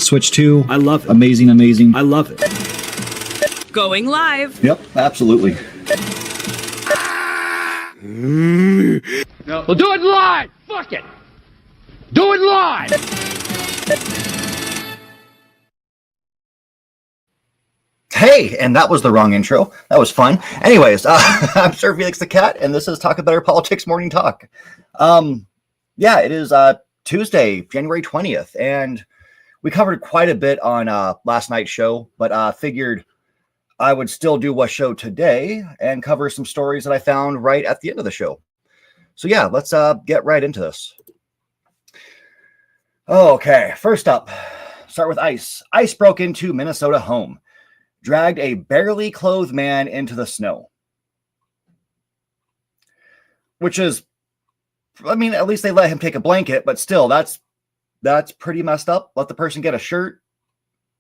switch to. I love it. Amazing, amazing. I love it. Going live. Yep, absolutely. No. We'll do it live. Fuck it. Do it live. Hey, and that was the wrong intro. That was fun. Anyways, I'm SirFelixTheCat, and this is Talk About Our Politics Morning Talk. Yeah, it is Tuesday, January 20th, and we covered quite a bit on last night's show, but figured I would still do a show today and cover some stories that I found right at the end of the show. So yeah, let's get right into this. Okay, first up, start with ICE. ICE broke into Minnesota home, dragged a barely clothed man into the snow. Which is, I mean, at least they let him take a blanket, but still, that's pretty messed up. Let the person get a shirt,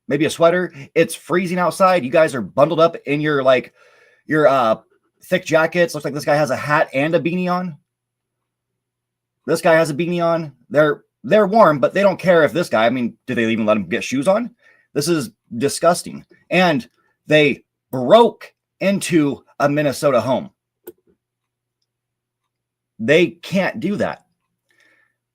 maybe a sweater. It's freezing outside. You guys are bundled up in your thick jackets. Looks like this guy has a hat and a beanie on. This guy has a beanie on. They're warm, but they don't care if this guy, I mean, do they even let him get shoes on? This is disgusting. And they broke into a Minnesota home. They can't do that.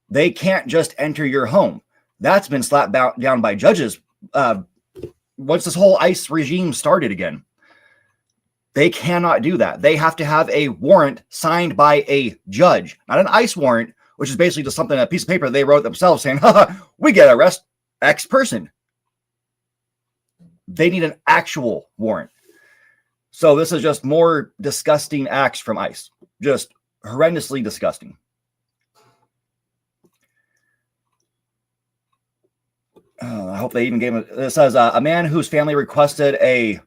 They can't just enter your home. That's been slapped down by judges. Once this whole ICE regime started again, they cannot do that. They have to have a warrant signed by a judge, not an ICE warrant, which is basically just something, a piece of paper they wrote themselves saying, we get arrest X person. They need an actual warrant. So this is just more disgusting acts from ICE. Just horrendously disgusting. I hope they even gave him, it says a man whose family requested I'm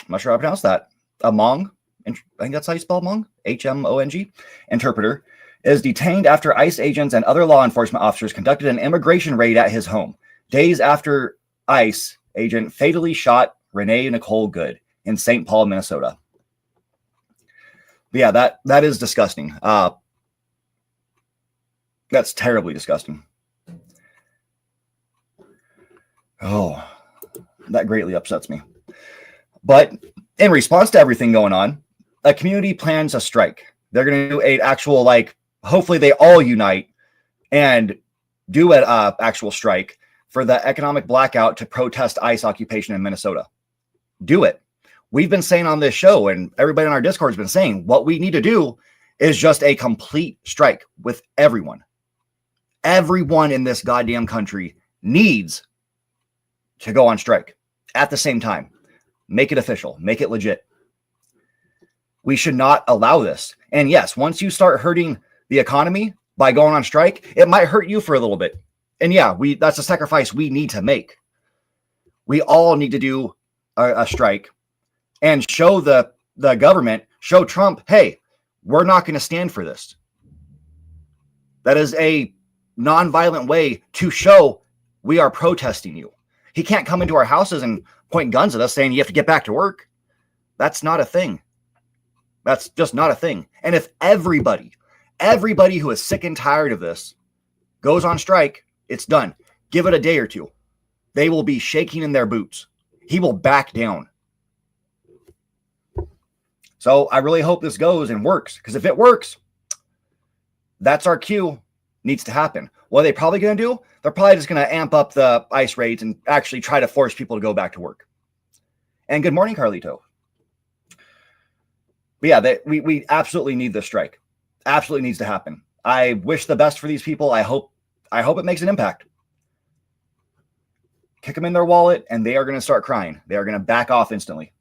not sure how to pronounce that, a Hmong, I think that's how you spell Hmong, H-M-O-N-G, interpreter, is detained after ICE agents and other law enforcement officers conducted an immigration raid at his home, days after ICE agent fatally shot Renee Nicole Good in St. Paul, Minnesota. But yeah, that is disgusting. That's terribly disgusting. Oh, that greatly upsets me. But in response to everything going on, a community plans a strike. They're going to do an actual, hopefully they all unite and do an actual strike for the economic blackout to protest ICE occupation in Minnesota. Do it. We've been saying on this show, and everybody on our Discord has been saying, what we need to do is just a complete strike with everyone. Everyone in this goddamn country needs to go on strike at the same time. Make it official. Make it legit. We should not allow this. And yes, once you start hurting the economy by going on strike, it might hurt you for a little bit. And yeah, that's a sacrifice we need to make. We all need to do a strike and show the government, show Trump, hey, we're not going to stand for this. That is a nonviolent way to show we are protesting you. He can't come into our houses and point guns at us saying you have to get back to work. That's not a thing. That's just not a thing. And if everybody who is sick and tired of this goes on strike, it's done. Give it a day or two. They will be shaking in their boots. He will back down. So I really hope this goes and works, because if it works, that's our cue. Needs to happen. What are they probably going to do? They're probably just going to amp up the ICE raids and actually try to force people to go back to work. And good morning, Carlito. But yeah, we absolutely need this strike. Absolutely needs to happen. I wish the best for these people. I hope it makes an impact. Kick them in their wallet, and they are going to start crying. They are going to back off instantly.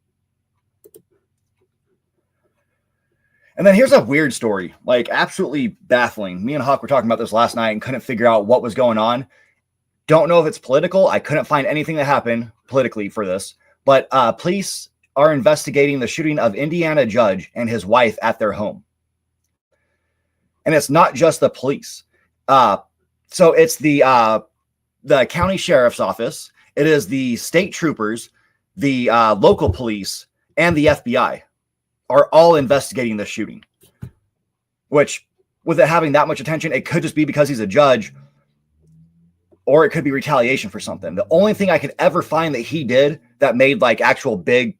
And then here's a weird story, absolutely baffling. Me and Hawk were talking about this last night and couldn't figure out what was going on. Don't know if it's political. I couldn't find anything that happened politically for this. But police are investigating the shooting of Indiana judge and his wife at their home. And it's not just the police. So it's the county sheriff's office. It is the state troopers, the local police, and the FBI. Are all investigating this shooting, which with it having that much attention, it could just be because he's a judge or it could be retaliation for something. The only thing I could ever find that he did that made like actual big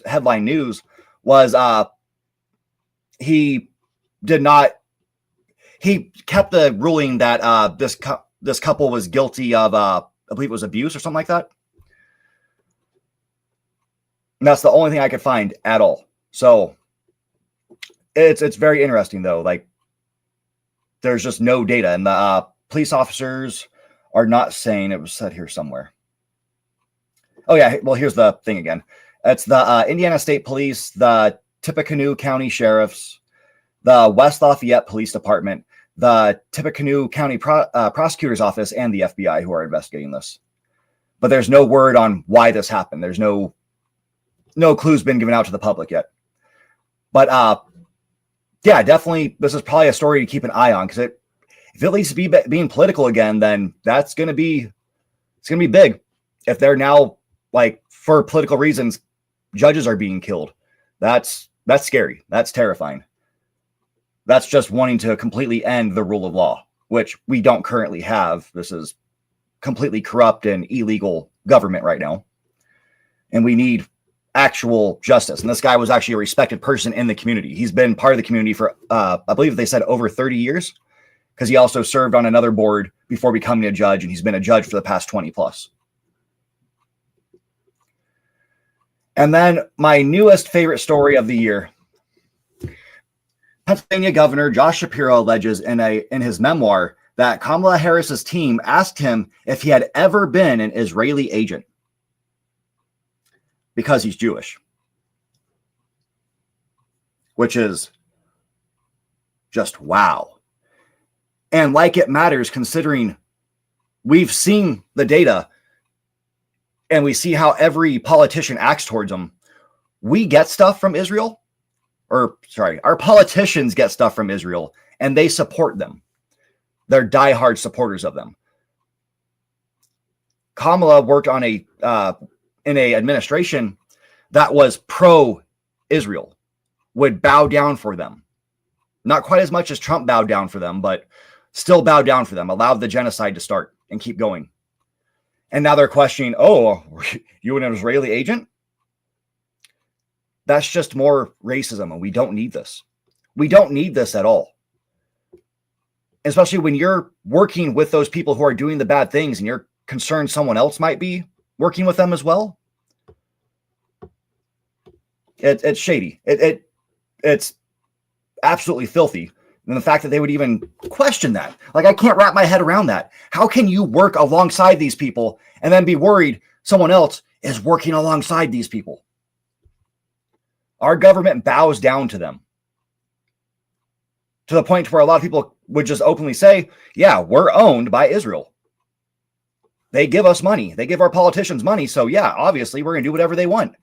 headline news was he kept the ruling that this couple was guilty of I believe it was abuse or something like that. And that's the only thing I could find at all. So it's very interesting though. Like there's just no data, and the police officers are not saying. It was said here somewhere. Oh yeah, well here's the thing again. It's the Indiana State Police, the Tippecanoe County Sheriffs, the West Lafayette Police Department, the Tippecanoe County Prosecutor's Office, and the FBI who are investigating this. But there's no word on why this happened. There's no clues been given out to the public yet. But yeah, definitely this is probably a story to keep an eye on, because if it leads to being political again, then it's gonna be big. If they're now, like, for political reasons, judges are being killed. That's scary. That's terrifying. That's just wanting to completely end the rule of law, which we don't currently have. This is completely corrupt and illegal government right now. And we need actual justice. And this guy was actually a respected person in the community. He's been part of the community for, I believe they said over 30 years, because he also served on another board before becoming a judge, and he's been a judge for the past 20 plus. And then my newest favorite story of the year. Pennsylvania Governor Josh Shapiro alleges in his memoir that Kamala Harris's team asked him if he had ever been an Israeli agent because he's Jewish, which is just wow. And like it matters, considering we've seen the data and we see how every politician acts towards them. We get stuff from Israel, our politicians get stuff from Israel, and they support them. They're diehard supporters of them. Kamala worked on in a administration that was pro-Israel, would bow down for them. Not quite as much as Trump bowed down for them, but still bowed down for them, allowed the genocide to start and keep going. And now they're questioning, oh, you an Israeli agent? That's just more racism, and we don't need this. We don't need this at all. Especially when you're working with those people who are doing the bad things and you're concerned someone else might be working with them as well. It's shady. It's absolutely filthy. And the fact that they would even question that, like, I can't wrap my head around that. How can you work alongside these people and then be worried someone else is working alongside these people? Our government bows down to them, to the point where a lot of people would just openly say, yeah, we're owned by Israel. They give us money. They give our politicians money. So yeah, obviously we're going to do whatever they want.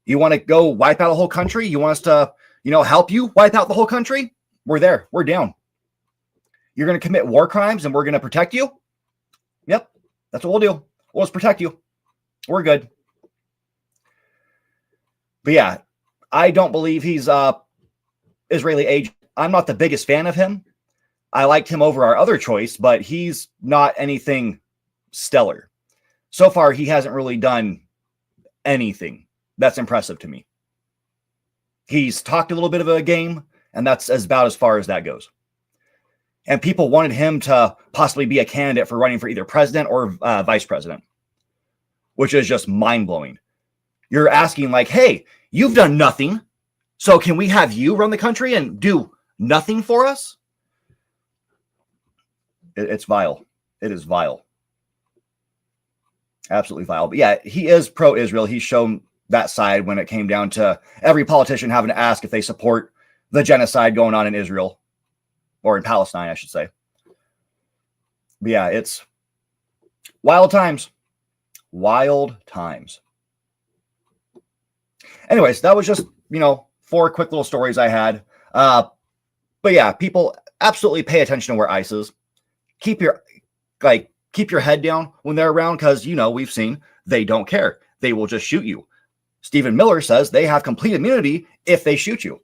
You want to go wipe out a whole country? You want us to, help you wipe out the whole country? We're there. We're down. You're going to commit war crimes and we're going to protect you? Yep. That's what we'll do. We'll just protect you. We're good. But yeah, I don't believe he's Israeli agent. I'm not the biggest fan of him. I liked him over our other choice, but he's not anything stellar. So far, he hasn't really done anything that's impressive to me. He's talked a little bit of a game, and that's about as far as that goes. And people wanted him to possibly be a candidate for running for either president or vice president, which is just mind-blowing. You're asking, like, hey, you've done nothing, so can we have you run the country and do nothing for us? It's vile. It is vile. Absolutely vile. But yeah, he is pro-Israel. He's shown that side when it came down to every politician having to ask if they support the genocide going on in Israel, or in Palestine, I should say. But yeah, it's wild times. Wild times. Anyways, that was just, 4 quick little stories I had. But yeah, people absolutely pay attention to where ICE is. Keep your head down when they're around, because, we've seen they don't care. They will just shoot you. Stephen Miller says they have complete immunity if they shoot you.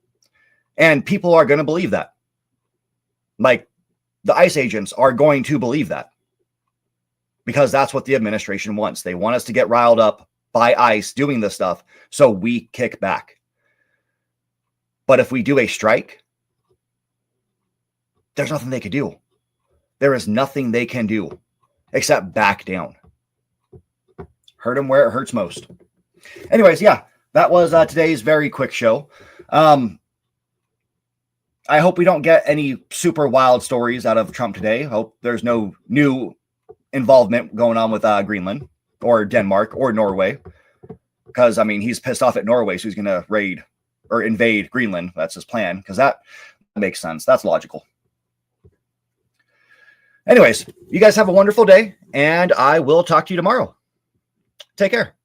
And people are going to believe that. Like, the ICE agents are going to believe that. because that's what the administration wants. They want us to get riled up by ICE doing this stuff so we kick back. But if we do a strike, there's nothing they could do. There is nothing they can do except back down. Hurt them where it hurts most. Anyways, yeah, that was today's very quick show. I hope we don't get any super wild stories out of Trump today. Hope there's no new involvement going on with Greenland or Denmark or Norway. Because, I mean, he's pissed off at Norway, so he's going to raid or invade Greenland. That's his plan, because that makes sense. That's logical. Anyways, you guys have a wonderful day, and I will talk to you tomorrow. Take care.